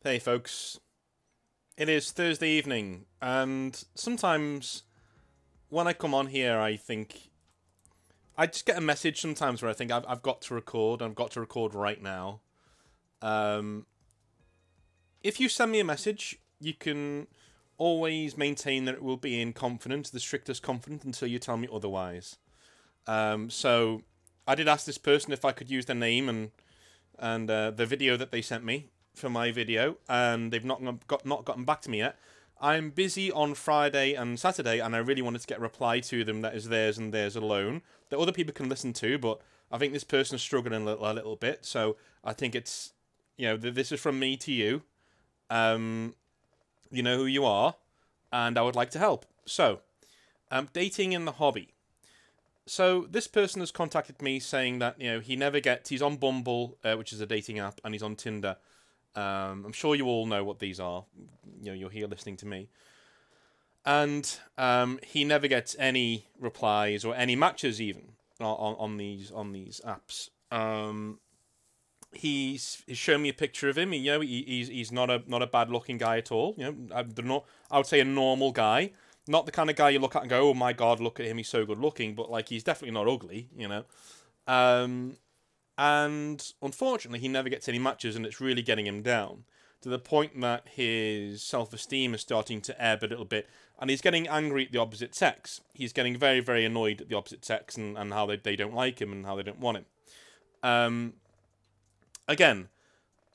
Hey folks, it is Thursday evening, and sometimes when I come on here, I just get a message sometimes where I think I've got to record, I've got to record right now. Um, if you send me a message, you can always maintain that it will be in confidence, the strictest confidence, until you tell me otherwise. So I did ask this person if I could use their name and the video that they sent me for my video, and they've not gotten back to me yet. I'm busy on Friday and Saturday, and I really wanted to get a reply to them that is theirs and theirs alone, that other people can listen to, but I think this person's struggling a little bit, so I think it's, this is from me to you. You know who you are, and I would like to help. So, dating in the hobby. So this person has contacted me saying that he's on Bumble, which is a dating app, and he's on Tinder. I'm sure you all know what these are. You're here listening to me, and he never gets any replies or any matches even on these apps. He's shown me a picture of him. He's not a bad looking guy at all. I would say a normal guy. Not the kind of guy you look at and go, oh my god, look at him, he's so good looking, but he's definitely not ugly, And unfortunately, he never gets any matches, and it's really getting him down to the point that his self-esteem is starting to ebb a little bit, and he's getting angry at the opposite sex. He's getting very, very annoyed at the opposite sex and how they don't like him and how they don't want him. Again,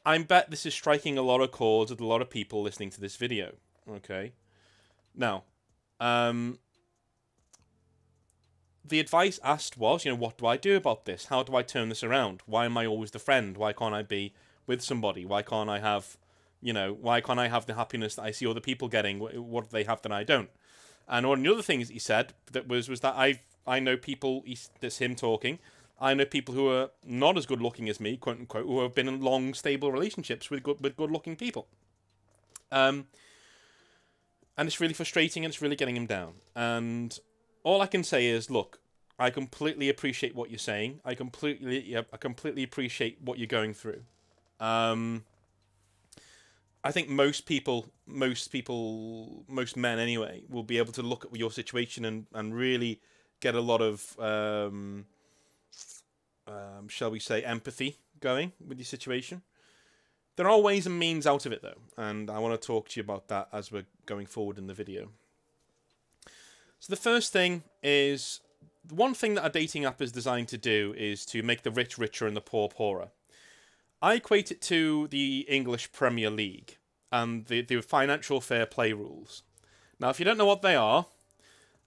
I bet this is striking a lot of chords with a lot of people listening to this video. Okay, now. The advice asked was, what do I do about this? How do I turn this around? Why am I always the friend? Why can't I be with somebody? Why can't I have, why can't I have the happiness that I see other people getting? What do they have that I don't? And one of the other things he said that was that I know people, that's him talking, I know people who are not as good looking as me, quote unquote, who have been in long, stable relationships with good looking people. And it's really frustrating, and it's really getting him down. And all I can say is, look, I completely appreciate what you're saying. I completely appreciate what you're going through. I think most men anyway, will be able to look at your situation and really get a lot of, shall we say, empathy going with your situation. There are ways and means out of it, though, and I want to talk to you about that as we're going forward in the video. So the first thing is, the one thing that a dating app is designed to do is to make the rich richer and the poor poorer. I equate it to the English Premier League and the financial fair play rules. Now, if you don't know what they are,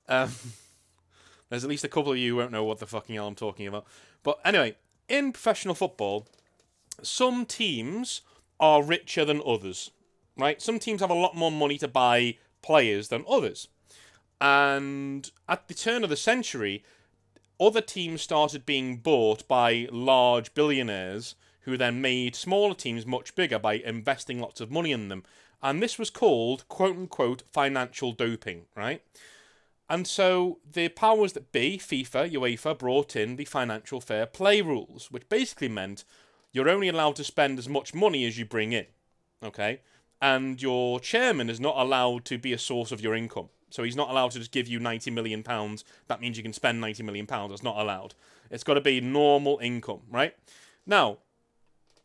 there's at least a couple of you who won't know what the fucking hell I'm talking about. But anyway, in professional football, some teams are richer than others, right? Some teams have a lot more money to buy players than others. And at the turn of the century, other teams started being bought by large billionaires who then made smaller teams much bigger by investing lots of money in them. And this was called, quote-unquote, financial doping, right? And so the powers that be, FIFA, UEFA, brought in the financial fair play rules, which basically meant you're only allowed to spend as much money as you bring in, okay? And your chairman is not allowed to be a source of your income. So he's not allowed to just give you £90 million. That means you can spend £90 million. That's not allowed. It's got to be normal income, right? Now,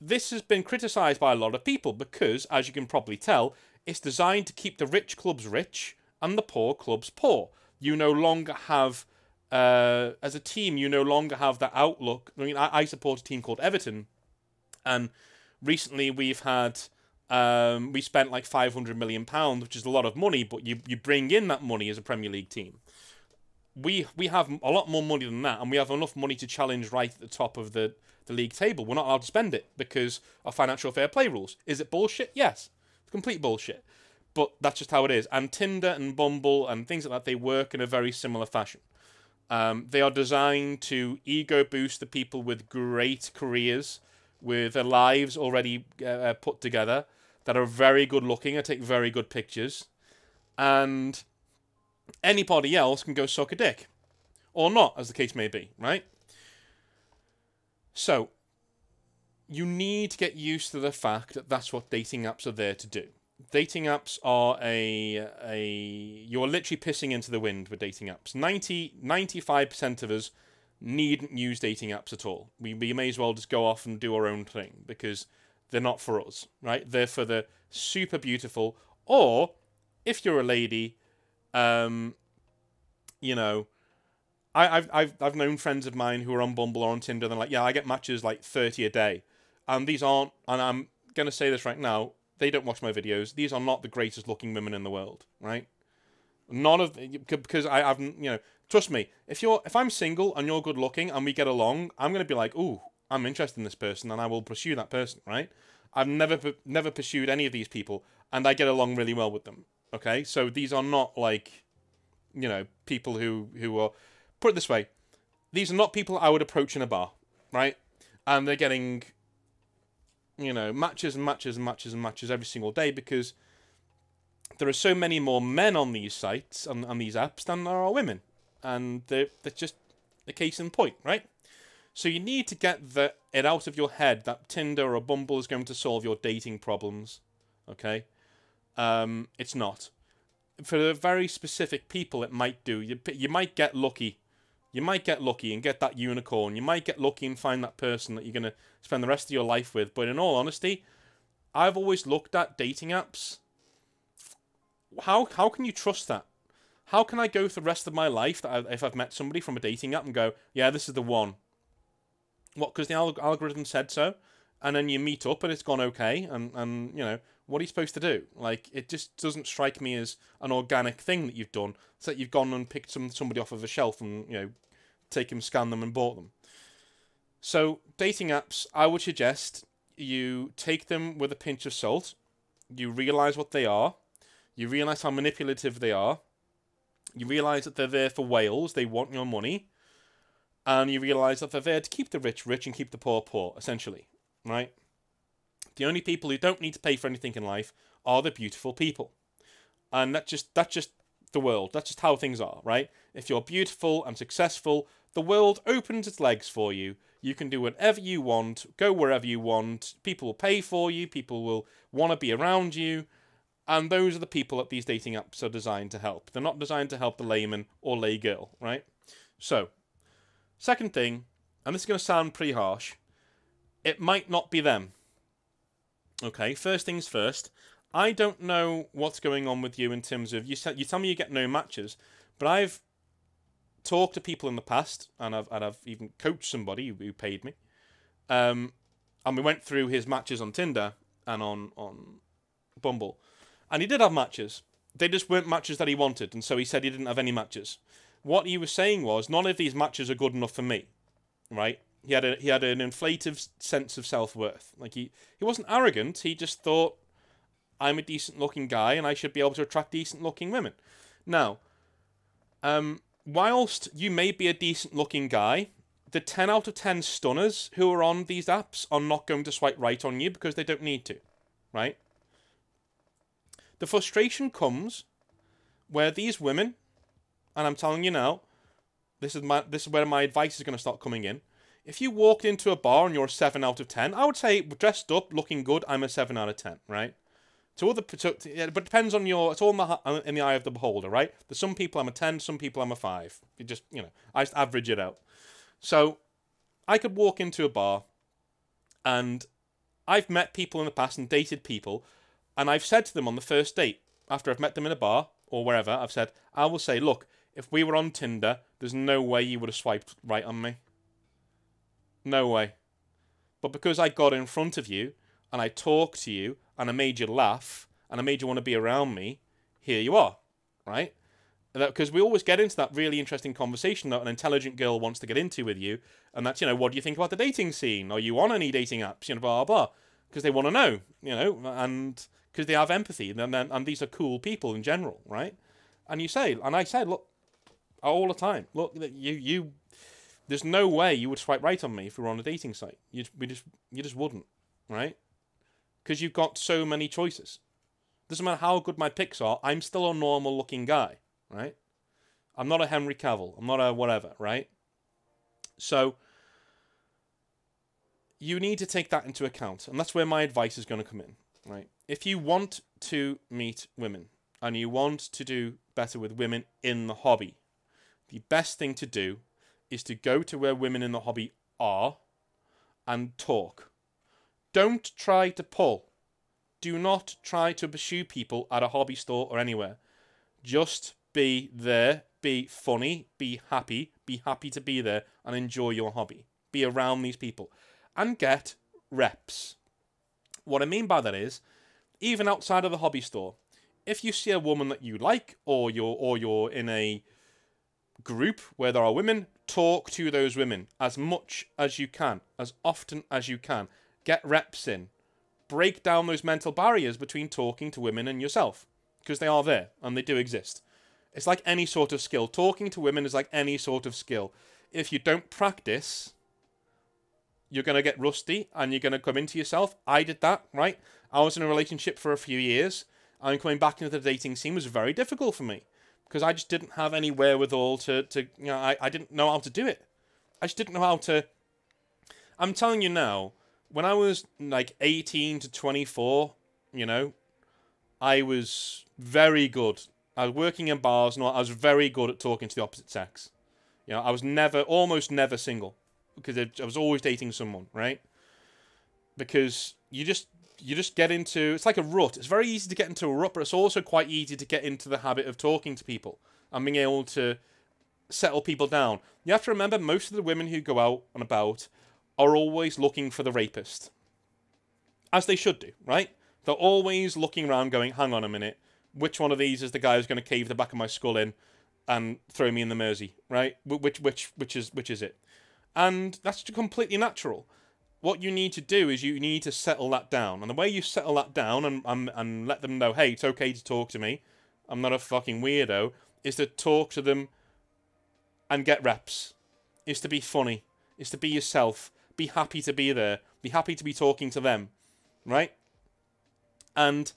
this has been criticised by a lot of people because, as you can probably tell, it's designed to keep the rich clubs rich and the poor clubs poor. You no longer have, as a team, you no longer have that outlook. I mean, I support a team called Everton, and recently we've had, we spent like £500 million, which is a lot of money, but you bring in that money as a Premier League team. We have a lot more money than that, and we have enough money to challenge right at the top of the league table. We're not allowed to spend it because of financial fair play rules. Is it bullshit? Yes. It's complete bullshit. But that's just how it is. And Tinder and Bumble and things like that, they work in a very similar fashion. They are designed to ego boost the people with great careers, with their lives already put together, that are very good looking and take very good pictures. And anybody else can go suck a dick. Or not, as the case may be, right? So, you need to get used to the fact that that's what dating apps are there to do. Dating apps are you're literally pissing into the wind with dating apps. 95% of us needn't use dating apps at all. We may as well just go off and do our own thing because they're not for us, right? They're for the super beautiful, or if you're a lady, you know, I've known friends of mine who are on Bumble or on Tinder. And they're like, yeah, I get matches like 30 a day, and these aren't. And I'm gonna say this right now. They don't watch my videos. These are not the greatest looking women in the world, right? None of because I've trust me. If I'm single and you're good looking and we get along, I'm gonna be like, ooh, I'm interested in this person, and I will pursue that person, right? I've never pursued any of these people, and I get along really well with them. Okay, so these are not like, people who are. Put it this way, these are not people I would approach in a bar, right? And they're getting, matches and matches and matches and matches every single day because there are so many more men on these sites, on these apps, than there are women. And they're just a case in point, right? So you need to get it out of your head that Tinder or Bumble is going to solve your dating problems, okay? It's not. For the very specific people, it might do. You might get lucky. You might get lucky and get that unicorn. You might get lucky and find that person that you're going to spend the rest of your life with. But in all honesty, I've always looked at dating apps. How can you trust that? How can I go through the rest of my life if I've met somebody from a dating app and go, yeah, this is the one? What, because the algorithm said so? And then you meet up and it's gone okay, and what are you supposed to do? Like, it just doesn't strike me as an organic thing that you've done. It's like you've gone and picked somebody off of a shelf and, taken, scanned them and bought them. So, dating apps, I would suggest you take them with a pinch of salt. You realise what they are. You realise how manipulative they are. You realise that they're there for whales. They want your money. And you realise that they're there to keep the rich rich and keep the poor poor, essentially. Right? The only people who don't need to pay for anything in life are the beautiful people. And that's just the world. That's just how things are, right? If you're beautiful and successful, the world opens its legs for you. You can do whatever you want, go wherever you want. People will pay for you. People will want to be around you. And those are the people that these dating apps are designed to help. They're not designed to help the layman or lay girl, right? So, second thing, and this is going to sound pretty harsh, it might not be them. Okay, first things first. I don't know what's going on with you in terms of, you tell me you get no matches, but I've talked to people in the past, and I've even coached somebody who paid me, and we went through his matches on Tinder and on Bumble, and he did have matches. They just weren't matches that he wanted, and so he said he didn't have any matches. What he was saying was, none of these matches are good enough for me, right? He had an inflated sense of self-worth. Like, he wasn't arrogant. He just thought, I'm a decent-looking guy and I should be able to attract decent-looking women. Now, whilst you may be a decent-looking guy, the 10 out of 10 stunners who are on these apps are not going to swipe right on you because they don't need to, right? The frustration comes where these women, and I'm telling you now, this is where my advice is going to start coming in. If you walked into a bar and you're a 7 out of 10, I would say, dressed up, looking good, I'm a 7 out of 10, right? But it depends on it's all in the eye of the beholder, right? There's some people I'm a 10, some people I'm a 5. I just average it out. So, I could walk into a bar, and I've met people in the past and dated people, and I've said to them on the first date, after I've met them in a bar, or wherever, I will say, look, if we were on Tinder, there's no way you would have swiped right on me. No way. But because I got in front of you, and I talked to you, and I made you laugh, and I made you want to be around me, here you are, right? Because we always get into that really interesting conversation that an intelligent girl wants to get into with you, and that's, what do you think about the dating scene? Are you on any dating apps? Blah, blah, blah. Because they want to know, and because they have empathy, and these are cool people in general, right? And I say, look, all the time, look, there's no way you would swipe right on me if we were on a dating site. You just wouldn't, right? Because you've got so many choices. Doesn't matter how good my pics are, I'm still a normal-looking guy, right? I'm not a Henry Cavill. I'm not a whatever, right? So, you need to take that into account. And that's where my advice is going to come in, right? If you want to meet women and you want to do better with women in the hobby, the best thing to do is to go to where women in the hobby are and talk. Don't try to pull. Do not try to pursue people at a hobby store or anywhere. Just be there, be funny, be happy to be there and enjoy your hobby. Be around these people and get reps. What I mean by that is, even outside of the hobby store, if you see a woman that you like, or you're in a group where there are women, talk to those women as much as you can, as often as you can. Get reps in. Break down those mental barriers between talking to women and yourself, because they are there and they do exist. It's like any sort of skill. Talking to women is like any sort of skill. If you don't practice, you're going to get rusty and you're going to come into yourself. I did that, right? I was in a relationship for a few years, and coming back into the dating scene was very difficult for me because I just didn't have any wherewithal to I didn't know how to do it. I just didn't know how to. I'm telling you now, when I was like 18 to 24, I was very good. I was working in bars, and I was very good at talking to the opposite sex. I was almost never single, because I was always dating someone, right? Because you just get into, it's like a rut. It's very easy to get into a rut, but it's also quite easy to get into the habit of talking to people and being able to settle people down. You have to remember, most of the women who go out and about are always looking for the rapist. As they should do, right? They're always looking around going, hang on a minute, which one of these is the guy who's going to cave the back of my skull in and throw me in the Mersey, right? Which is it? And that's completely natural. What you need to do is you need to settle that down. And the way you settle that down and let them know, hey, it's okay to talk to me, I'm not a fucking weirdo, is to talk to them and get reps. Is to be funny. Is to be yourself. Be happy to be there. Be happy to be talking to them. Right? And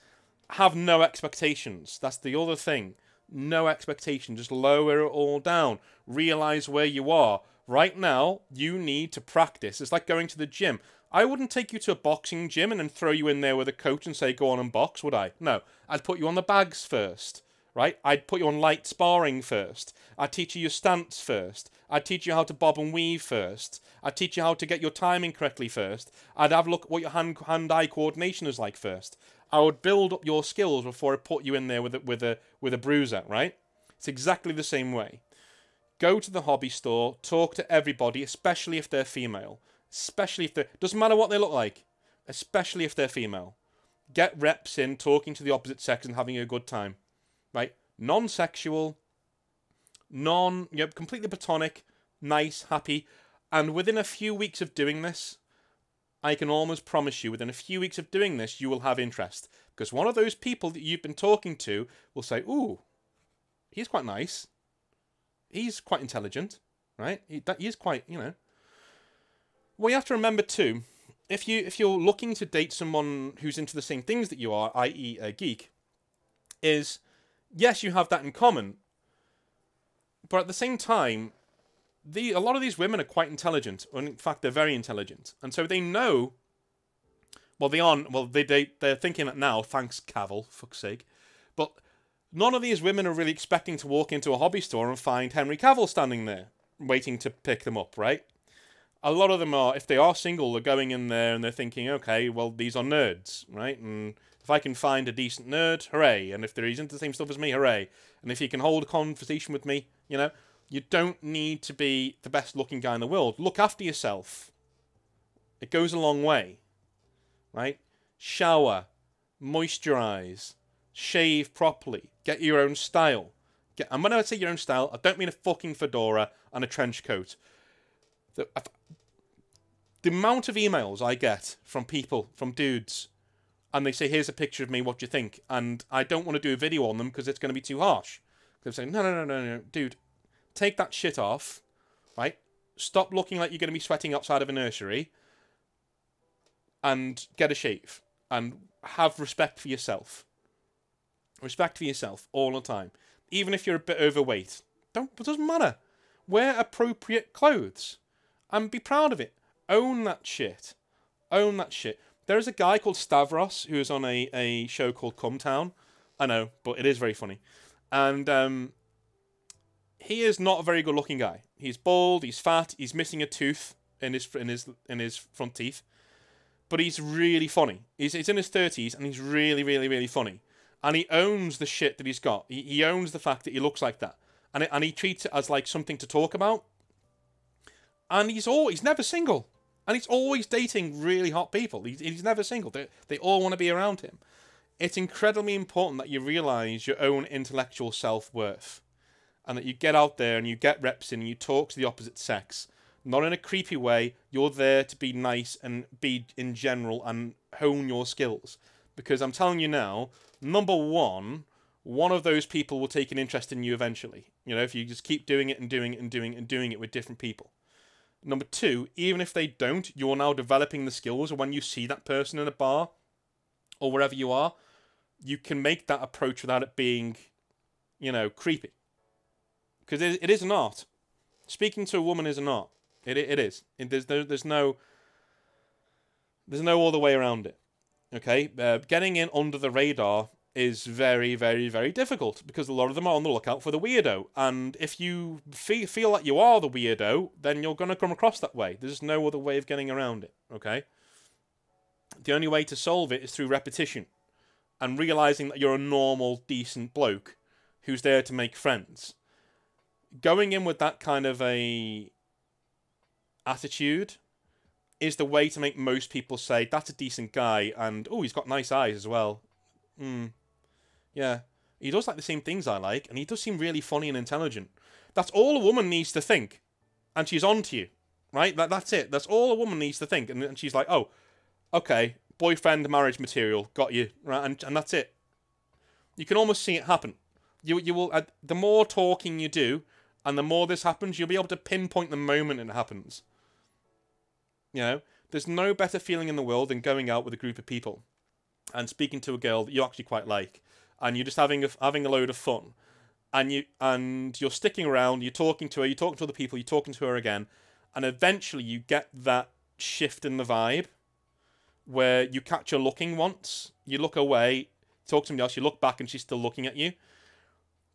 have no expectations. That's the other thing. No expectation. Just lower it all down. Realize where you are. Right now, you need to practice. It's like going to the gym. I wouldn't take you to a boxing gym and then throw you in there with a coach and say, go on and box, would I? No. I'd put you on the bags first. Right? I'd put you on light sparring first. I'd teach you your stance first. I'd teach you how to bob and weave first. I'd teach you how to get your timing correctly first. I'd have a look at what your hand-eye coordination is like first. I would build up your skills before I put you in there with a bruiser, right? It's exactly the same way. Go to the hobby store, talk to everybody, especially if they're female. Especially if doesn't matter what they look like. Especially if they're female. Get reps in talking to the opposite sex and having a good time. Right? Non-sexual, completely platonic, nice, happy. And within a few weeks of doing this, I can almost promise you, within a few weeks of doing this, you will have interest. Because one of those people that you've been talking to will say, ooh, he's quite nice. He's quite intelligent, right? He is quite, Well, you have to remember too, if you're looking to date someone who's into the same things that you are, i.e. a geek, is, yes, you have that in common. But at the same time, a lot of these women are quite intelligent. Or in fact, they're very intelligent. And so they know, they're thinking it now, thanks Cavill, fuck's sake. But none of these women are really expecting to walk into a hobby store and find Henry Cavill standing there, waiting to pick them up, right? A lot of them are, if they are single, they're going in there and they're thinking, okay, well, these are nerds, right? And if I can find a decent nerd, hooray. And if he's into the same stuff as me, hooray. And if he can hold a conversation with me, you don't need to be the best looking guy in the world. Look after yourself. It goes a long way, right? Shower, moisturize, shave properly, get your own style. And when I say your own style, I don't mean a fucking fedora and a trench coat. The amount of emails I get from people, from dudes, and they say, here's a picture of me, what do you think? And I don't want to do a video on them because it's going to be too harsh. They're saying, no, dude, take that shit off, right? Stop looking like you're going to be sweating outside of a nursery and get a shave and have respect for yourself. Respect for yourself all the time. Even if you're a bit overweight. It doesn't matter. Wear appropriate clothes and be proud of it. Own that shit. Own that shit. There is a guy called Stavros who is on a show called Come Town. I know, but it is very funny. And he is not a very good looking guy. He's bald, he's fat, he's missing a tooth in his front teeth. But he's really funny. He's in his 30s and he's really, really, really funny. And he owns the shit that he's got. He owns the fact that he looks like that. And he treats it as like something to talk about. And he's never single. And he's always dating really hot people. He's never single. They all want to be around him. It's incredibly important that you realise your own intellectual self-worth. And that you get out there and you get reps in and you talk to the opposite sex. Not in a creepy way. You're there to be nice and be in general and hone your skills. Because I'm telling you now, number one of those people will take an interest in you eventually. You know, if you just keep doing it and doing it and doing it and doing it with different people. Number two, even if they don't, you're now developing the skills. And when you see that person in a bar or wherever you are, you can make that approach without it being, you know, creepy. Because it is an art. Speaking to a woman is an art. It is. There's no other way around it. Okay? Getting in under the radar is very, very, very difficult because a lot of them are on the lookout for the weirdo. And if you feel like you are the weirdo, then you're going to come across that way. There's no other way of getting around it. Okay? The only way to solve it is through repetition and realizing that you're a normal, decent bloke who's there to make friends. Going in with that kind of a attitude is the way to make most people say, that's a decent guy, and, oh, he's got nice eyes as well. Yeah. He does like the same things I like, and he does seem really funny and intelligent. That's all a woman needs to think, and she's on to you, right? That's it. That's all a woman needs to think, and she's like, oh, okay, boyfriend, marriage material, got you, right? And that's it. You can almost see it happen. You will, the more talking you do, and the more this happens, you'll be able to pinpoint the moment it happens. You know, there's no better feeling in the world than going out with a group of people and speaking to a girl that you actually quite like, and you're just having a load of fun, and you're sticking around, you're talking to her, you're talking to other people, you're talking to her again, and eventually you get that shift in the vibe where you catch her looking once, you look away, talk to somebody else, you look back and she's still looking at you.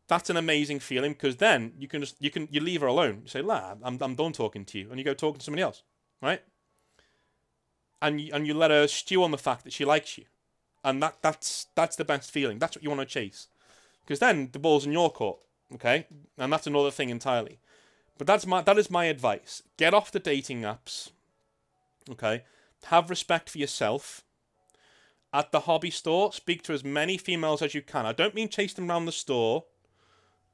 That's an amazing feeling because then you leave her alone. You say, "La, I'm done talking to you," and you go talking to somebody else, right? And you let her stew on the fact that she likes you, and that's the best feeling. That's what you want to chase, because then the ball's in your court, okay? And that's another thing entirely. But that is my advice. Get off the dating apps, okay? Have respect for yourself. At the hobby store, speak to as many females as you can. I don't mean chase them around the store.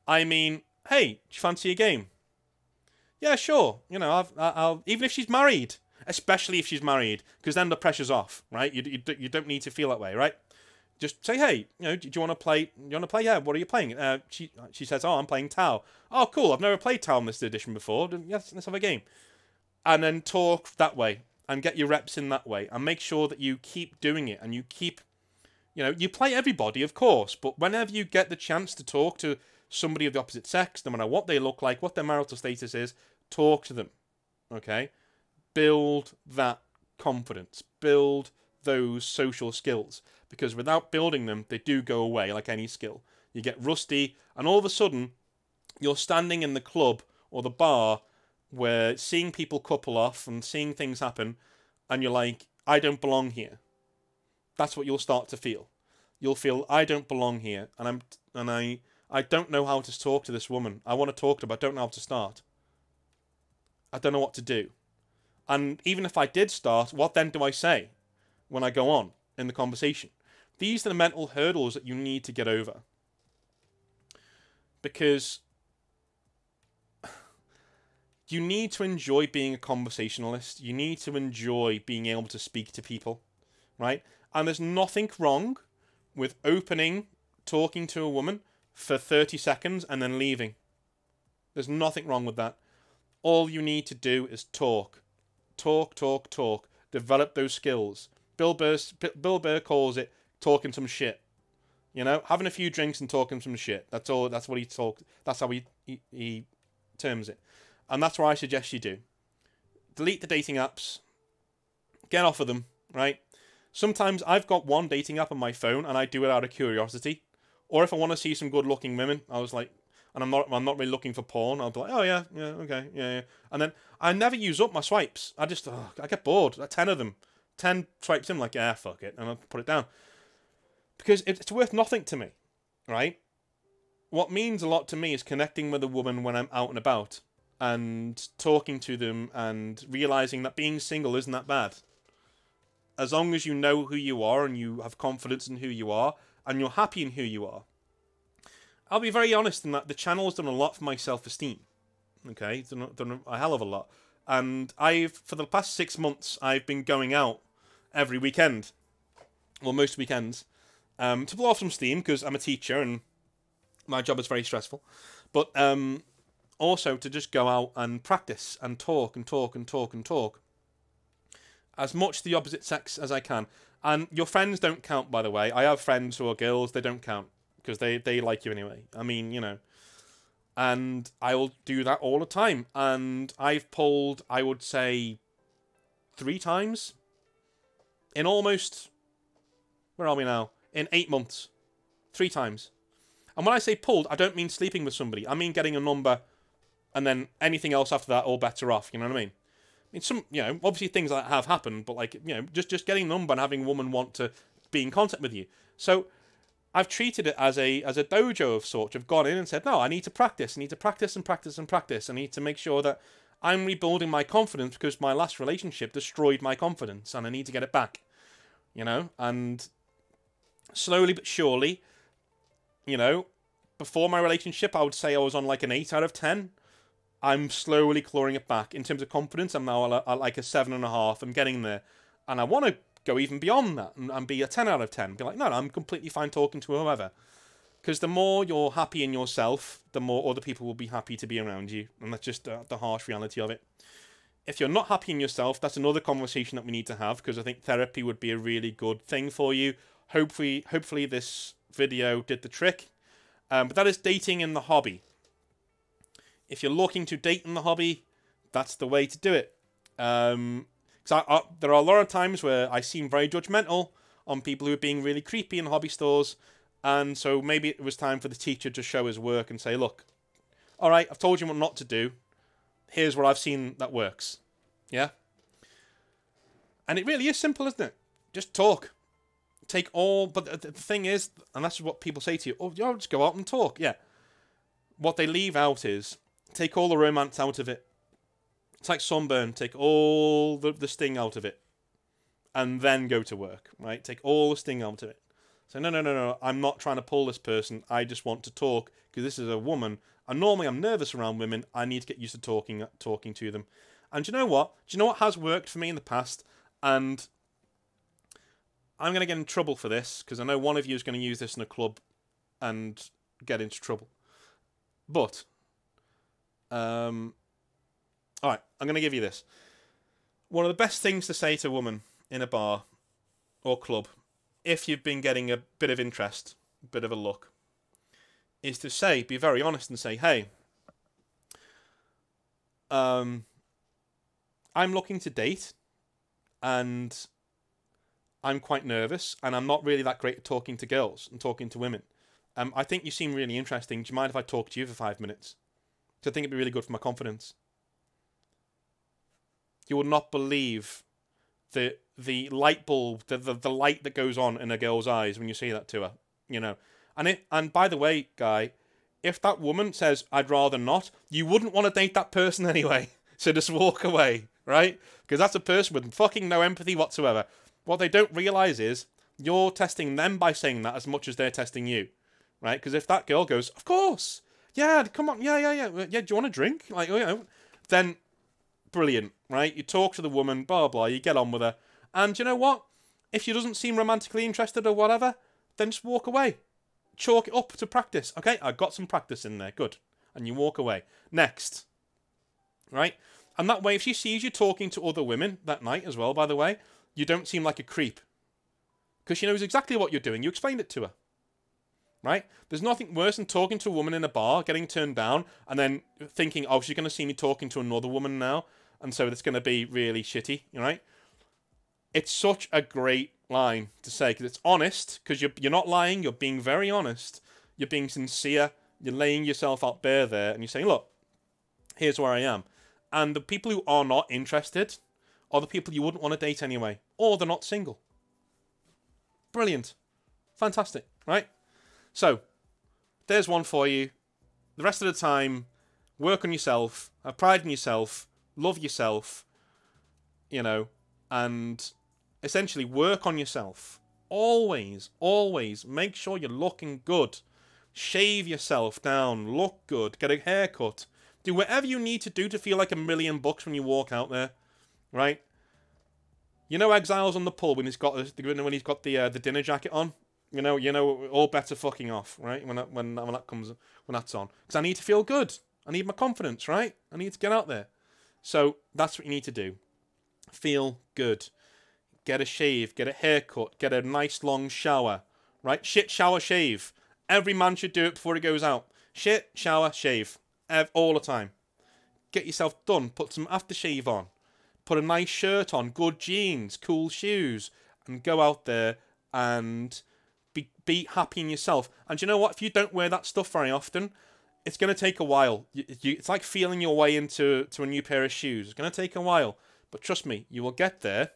I mean, hey, do you fancy a game? Yeah, sure. You know, I'll even if she's married, especially if she's married, because then the pressure's off, right? You don't need to feel that way, right? Just say, hey, you know, do you want to play? You want to play? Yeah. What are you playing? She says, oh, I'm playing Tau. Oh, cool. I've never played Tau in this edition before. Yes, let's have a game. And then talk that way and get your reps in that way and make sure that you keep doing it and you keep, you know, you play everybody, of course, but whenever you get the chance to talk to somebody of the opposite sex, no matter what they look like, what their marital status is, talk to them, okay? Build that confidence. Build those social skills. Because without building them, they do go away like any skill. You get rusty, and all of a sudden, you're standing in the club or the bar where seeing people couple off and seeing things happen, and you're like, I don't belong here. That's what you'll start to feel. You'll feel, I don't belong here, and I don't know how to talk to this woman. I want to talk to her, but I don't know how to start. I don't know what to do. And even if I did start, what then do I say when I go on in the conversation? These are the mental hurdles that you need to get over. Because you need to enjoy being a conversationalist. You need to enjoy being able to speak to people, right? And there's nothing wrong with talking to a woman for 30 seconds and then leaving. There's nothing wrong with that. All you need to do is talk. Talk, talk, talk. Develop those skills. Bill Burr calls it talking some shit. You know, having a few drinks and talking some shit. That's all. That's what he talked. That's how he terms it. And that's what I suggest you do. Delete the dating apps. Get off of them. right? Sometimes I've got one dating app on my phone, and I do it out of curiosity. Or if I want to see some good-looking women, I was like, and I'm not really looking for porn. I'll be like, oh yeah, okay, yeah. And then I never use up my swipes. I get bored. 10 of them, 10 swipes in, like, yeah, fuck it, and I'll put it down because it's worth nothing to me, right? What means a lot to me is connecting with a woman when I'm out and about and talking to them and realizing that being single isn't that bad. As long as you know who you are and you have confidence in who you are and you're happy in who you are. I'll be very honest in that the channel has done a lot for my self-esteem. Okay, it's done a hell of a lot. And for the past 6 months, I've been going out every weekend. Well, most weekends. To blow off some steam, because I'm a teacher and my job is very stressful. But also to just go out and practice and talk and talk and talk and talk. As much the opposite sex as I can. And your friends don't count, by the way. I have friends who are girls, they don't count. Because they like you anyway. I mean, you know. And I'll do that all the time. And I've pulled, I would say, 3 times. In almost... Where are we now? In 8 months. 3 times. And when I say pulled, I don't mean sleeping with somebody. I mean getting a number and then anything else after that, all better off. You know what I mean? I mean, some, you know, obviously things like that have happened, but like, you know, just getting a number and having a woman want to be in contact with you. So I've treated it as a dojo of sorts. I've gone in and said, no, I need to practice. I need to practice and practice and practice. I need to make sure that I'm rebuilding my confidence because my last relationship destroyed my confidence and I need to get it back. You know, and slowly but surely, you know, before my relationship, I would say I was on like an 8 out of 10. I'm slowly clawing it back. In terms of confidence, I'm now at like a 7.5. I'm getting there. And I want to go even beyond that and be a 10 out of 10. Be like, no, I'm completely fine talking to whoever. Because the more you're happy in yourself, the more other people will be happy to be around you. And that's just the harsh reality of it. If you're not happy in yourself, that's another conversation that we need to have. Because I think therapy would be a really good thing for you. Hopefully this video did the trick. But that is dating in the hobby. If you're looking to date in the hobby, that's the way to do it. Because there are a lot of times where I seem very judgmental on people who are being really creepy in hobby stores. And so maybe it was time for the teacher to show his work and say, look, all right, I've told you what not to do. Here's what I've seen that works. Yeah? And it really is simple, isn't it? Just talk. Take all... But the thing is, and that's what people say to you, oh, just go out and talk. Yeah. What they leave out is, take all the romance out of it. It's like sunburn. Take all the sting out of it. And then go to work, right? Take all the sting out of it. So, no. I'm not trying to pull this person. I just want to talk because this is a woman. And normally I'm nervous around women. I need to get used to talking to them. And do you know what? Do you know what has worked for me in the past? And I'm going to get in trouble for this because I know one of you is going to use this in a club and get into trouble. But, alright, I'm going to give you this. One of the best things to say to a woman in a bar or club, if you've been getting a bit of interest, a bit of a look, is to say, be very honest and say, hey, I'm looking to date and I'm quite nervous and I'm not really that great at talking to girls and talking to women. I think you seem really interesting. Do you mind if I talk to you for 5 minutes? Because I think it'd be really good for my confidence. You will not believe the light bulb, the light that goes on in a girl's eyes when you say that to her, you know. And by the way, guy, if that woman says, I'd rather not, you wouldn't want to date that person anyway. So just walk away, right? Because that's a person with fucking no empathy whatsoever. What they don't realise is, you're testing them by saying that as much as they're testing you, right? Because if that girl goes, of course, yeah, come on, yeah, do you want a drink? Like, you know, then brilliant, right? You talk to the woman, blah, blah, you get on with her. And you know what? If she doesn't seem romantically interested or whatever, then just walk away. Chalk it up to practice. Okay, I got some practice in there. Good. And you walk away. Next. Right? And that way, if she sees you talking to other women that night as well, by the way, you don't seem like a creep. Because she knows exactly what you're doing. You explained it to her. Right? There's nothing worse than talking to a woman in a bar, getting turned down, and then thinking, oh, she's going to see me talking to another woman now, and so it's going to be really shitty, right? It's such a great line to say because it's honest. Because you're not lying. You're being very honest. You're being sincere. You're laying yourself out bare there, and you're saying, "Look, here's where I am." And the people who are not interested are the people you wouldn't want to date anyway, or they're not single. Brilliant, fantastic, right? So there's one for you. The rest of the time, work on yourself, have pride in yourself, love yourself, and essentially work on yourself. Always, always make sure you're looking good. Shave yourself down, look good, get a haircut. Do whatever you need to do to feel like $1,000,000 when you walk out there, right? Exile's on the pull when he's got the dinner jacket on. All bets are fucking off, right? When that's on, because I need to feel good. I need my confidence, right? I need to get out there. So that's what you need to do. Feel good. Get a shave, get a haircut, get a nice long shower, right? Shit, shower, shave. Every man should do it before he goes out. Shit, shower, shave. All the time. Get yourself done. Put some aftershave on. Put a nice shirt on. Good jeans. Cool shoes. And go out there and be happy in yourself. And you know what? If you don't wear that stuff very often, it's going to take a while. It's like feeling your way into a new pair of shoes. It's going to take a while. But trust me, you will get there.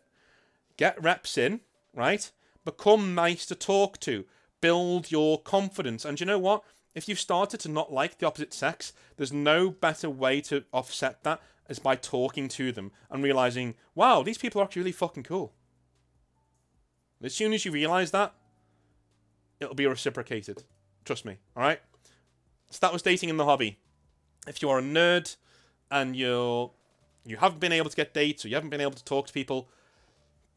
Get reps in, right? Become nice to talk to. Build your confidence. And you know what? If you've started to not like the opposite sex, there's no better way to offset that as by talking to them and realizing, wow, these people are actually really fucking cool. As soon as you realize that, it'll be reciprocated. Trust me, alright? So that was dating in the hobby. If you are a nerd and you haven't been able to get dates or you haven't been able to talk to people,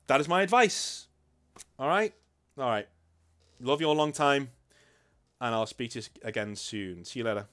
that is my advice. Alright? Alright. Love you all long time. And I'll speak to you again soon. See you later.